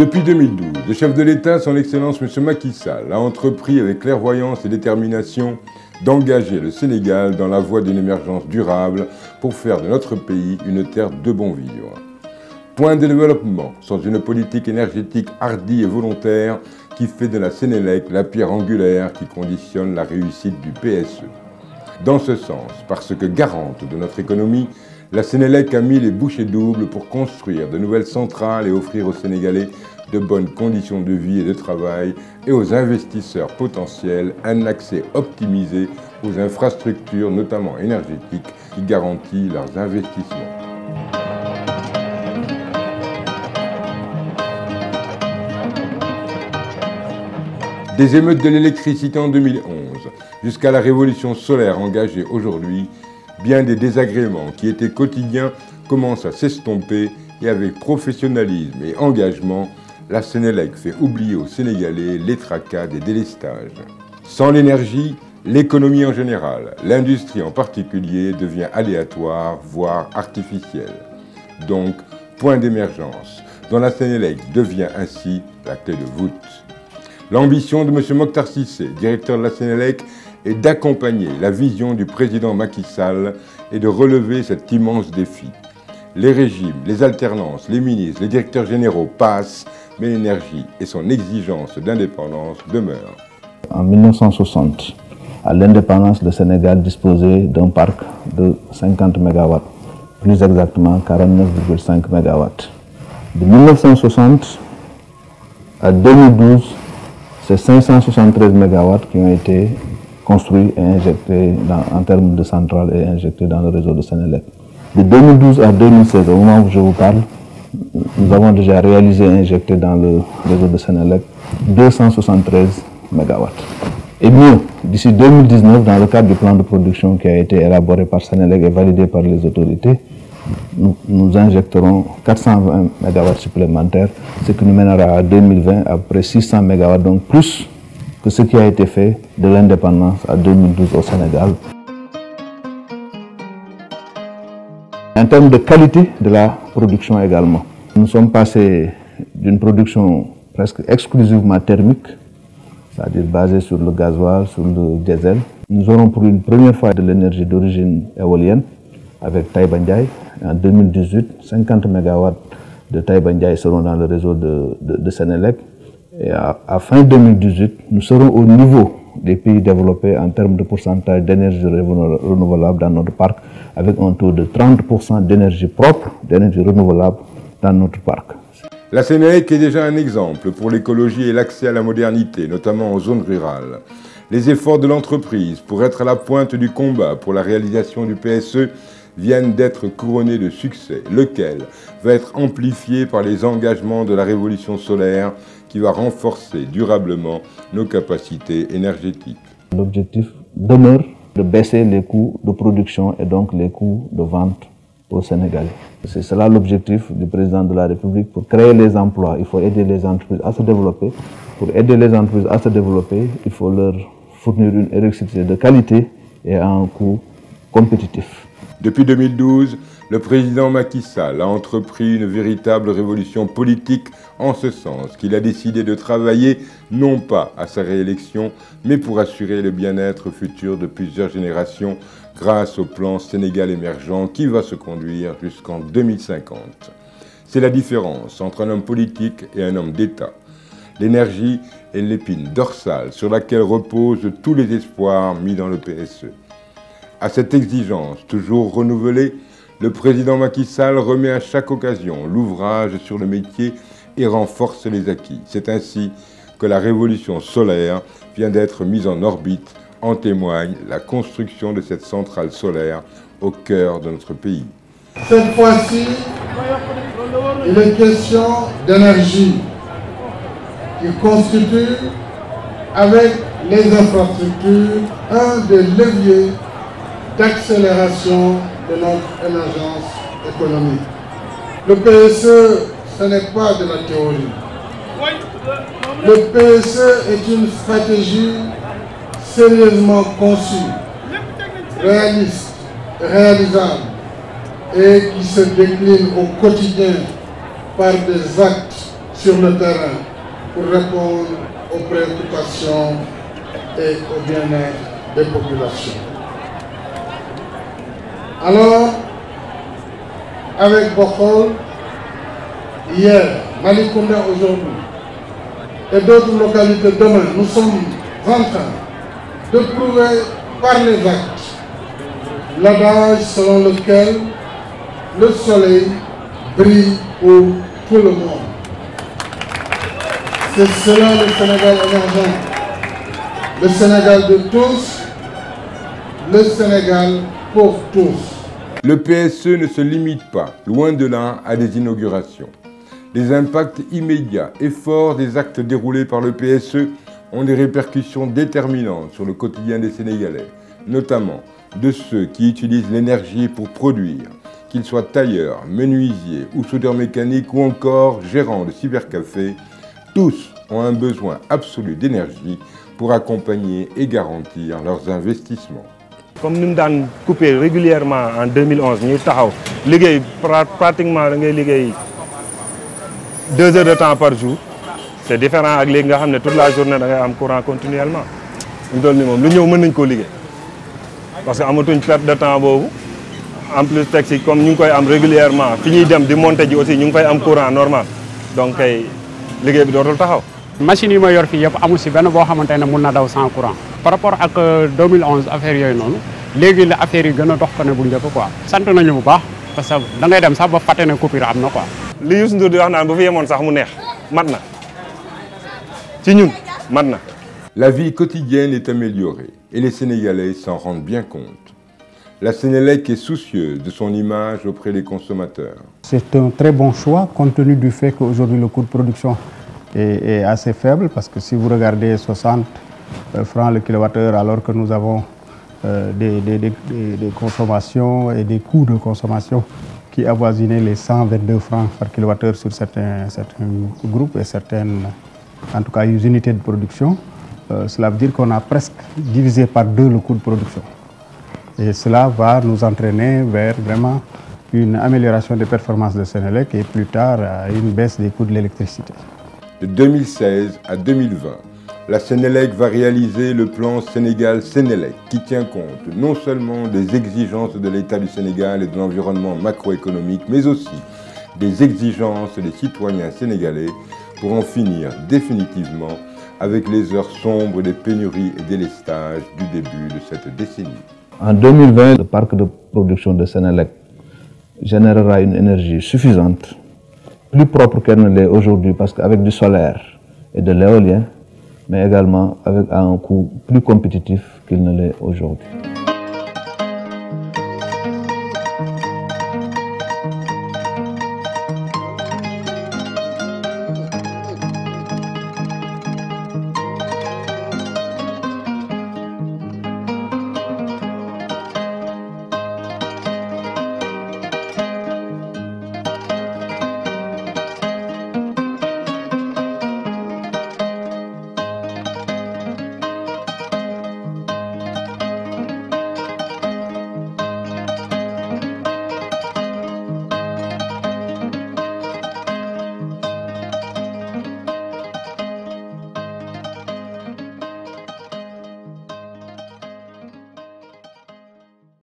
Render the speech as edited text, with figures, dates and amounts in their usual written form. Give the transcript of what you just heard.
Depuis 2012, le chef de l'État, son Excellence M. Macky Sall, a entrepris avec clairvoyance et détermination d'engager le Sénégal dans la voie d'une émergence durable pour faire de notre pays une terre de bon vivre. Point de développement sans une politique énergétique hardie et volontaire qui fait de la Sénélec la pierre angulaire qui conditionne la réussite du PSE. Dans ce sens, parce que garante de notre économie, la Sénélec a mis les bouchées doubles pour construire de nouvelles centrales et offrir aux Sénégalais de bonnes conditions de vie et de travail et aux investisseurs potentiels un accès optimisé aux infrastructures, notamment énergétiques, qui garantit leurs investissements. Des émeutes de l'électricité en 2011 jusqu'à la révolution solaire engagée aujourd'hui, bien des désagréments qui étaient quotidiens commencent à s'estomper et avec professionnalisme et engagement, la Sénélec fait oublier aux Sénégalais les tracas des délestages. Sans l'énergie, l'économie en général, l'industrie en particulier devient aléatoire, voire artificielle. Donc, point d'émergence, dont la Sénélec devient ainsi la clé de voûte. L'ambition de M. Mokhtar Cissé, directeur de la Sénélec, est d'accompagner la vision du président Macky Sall et de relever cet immense défi. Les régimes, les alternances, les ministres, les directeurs généraux passent, mais l'énergie et son exigence d'indépendance demeurent. En 1960, à l'indépendance, le Sénégal disposait d'un parc de 50 MW, plus exactement 49,5 MW. De 1960 à 2012, c'est 573 MW qui ont été construits et injectés en termes de centrales et injectés dans le réseau de Sénélec. De 2012 à 2016, au moment où je vous parle, nous avons déjà réalisé et injecté dans le réseau de Sénélec 273 MW. Et mieux, d'ici 2019, dans le cadre du plan de production qui a été élaboré par Sénélec et validé par les autorités, nous injecterons 420 MW supplémentaires, ce qui nous mènera à 2020 à près 600 MW, donc plus que ce qui a été fait de l'indépendance à 2012 au Sénégal. En termes de qualité de la production également, nous sommes passés d'une production presque exclusivement thermique, c'est-à-dire basée sur le gasoil, sur le diesel. Nous aurons pour une première fois de l'énergie d'origine éolienne avec Taïba Ndiaye. En 2018, 50 MW de Taïba Ndiaye seront dans le réseau de Sénélec. Et à fin 2018, nous serons au niveau des pays développés en termes de pourcentage d'énergie renouvelable dans notre parc, avec un taux de 30% d'énergie propre, d'énergie renouvelable dans notre parc. La Sénélec est déjà un exemple pour l'écologie et l'accès à la modernité, notamment en zone rurale. Les efforts de l'entreprise pour être à la pointe du combat pour la réalisation du PSE viennent d'être couronnés de succès, lequel va être amplifié par les engagements de la révolution solaire qui va renforcer durablement nos capacités énergétiques. L'objectif demeure de baisser les coûts de production et donc les coûts de vente aux Sénégalais. C'est cela l'objectif du président de la République pour créer les emplois. Il faut aider les entreprises à se développer. Pour aider les entreprises à se développer, il faut leur fournir une électricité de qualité et à un coût compétitif. Depuis 2012, le président Macky Sall a entrepris une véritable révolution politique en ce sens qu'il a décidé de travailler non pas à sa réélection, mais pour assurer le bien-être futur de plusieurs générations grâce au plan Sénégal émergent qui va se conduire jusqu'en 2050. C'est la différence entre un homme politique et un homme d'État. L'énergie est l'épine dorsale sur laquelle reposent tous les espoirs mis dans le PSE. À cette exigence toujours renouvelée, le président Macky Sall remet à chaque occasion l'ouvrage sur le métier et renforce les acquis. C'est ainsi que la révolution solaire vient d'être mise en orbite, en témoigne la construction de cette centrale solaire au cœur de notre pays. Cette fois-ci, il est question d'énergie qui constitue, avec les infrastructures, un des leviers d'accélération de notre émergence économique. Le PSE, ce n'est pas de la théorie. Le PSE est une stratégie sérieusement conçue, réaliste, réalisable et qui se décline au quotidien par des actes sur le terrain pour répondre aux préoccupations et au bien-être des populations. Alors, avec Bokhol, hier, Malicounda aujourd'hui, et d'autres localités demain, nous sommes en train de prouver par les actes l'adage selon lequel le soleil brille pour tout le monde. C'est cela le Sénégal émergent, le Sénégal de tous, le Sénégal pour tous. Le PSE ne se limite pas, loin de là, à des inaugurations. Les impacts immédiats et forts des actes déroulés par le PSE ont des répercussions déterminantes sur le quotidien des Sénégalais, notamment de ceux qui utilisent l'énergie pour produire, qu'ils soient tailleurs, menuisiers ou soudeurs mécaniques ou encore gérants de cybercafés. Tous ont un besoin absolu d'énergie pour accompagner et garantir leurs investissements. Comme nous avons coupé régulièrement en 2011, nous avons pratiquement 2 heures de temps par jour. C'est différent avec les gens toute la journée nous avons courant continuellement. Nous avons parce que nous avons une perte de temps. En plus, taxi, comme nous avons régulièrement, fini de monter aussi, nous avons courant normal. Donc, nous avons machine yi ma yor fii yëpp amul si benn boo xamante ne mun na daw sans courant par rapport ak 2011 affaire yooyu noonu léegi la affaire yi gën a dox ko ne bu njëkk quoi. sant nañu bu baax parce que da ngay dem sax ba fàtte ne coupure am na quoi. li Youssou Ndour di wax naan bu fi yemoon sax mu neex mat na ci ñun mat na. La vie quotidienne est améliorée et les Sénégalais s'en rendent bien compte. La Sénélec est soucieuse de son image auprès des consommateurs. C'est un très bon choix compte tenu du fait qu'aujourd'hui le coût de production est assez faible parce que si vous regardez 60 francs le kilowattheure alors que nous avons des consommations et des coûts de consommation qui avoisinaient les 122 francs par kilowattheure sur certains groupes et certaines, en tout cas, unités de production. Cela veut dire qu'on a presque divisé par 2 le coût de production. Et cela va nous entraîner vers vraiment une amélioration des performances de Sénélec et plus tard une baisse des coûts de l'électricité. De 2016 à 2020, la Sénélec va réaliser le plan Sénégal-Sénélec qui tient compte non seulement des exigences de l'État du Sénégal et de l'environnement macroéconomique, mais aussi des exigences des citoyens sénégalais pour en finir définitivement avec les heures sombres des pénuries et délestages du début de cette décennie. En 2020, le parc de production de Sénélec générera une énergie suffisante, plus propre qu'elle ne l'est aujourd'hui parce qu'avec du solaire et de l'éolien, mais également avec un coût plus compétitif qu'il ne l'est aujourd'hui.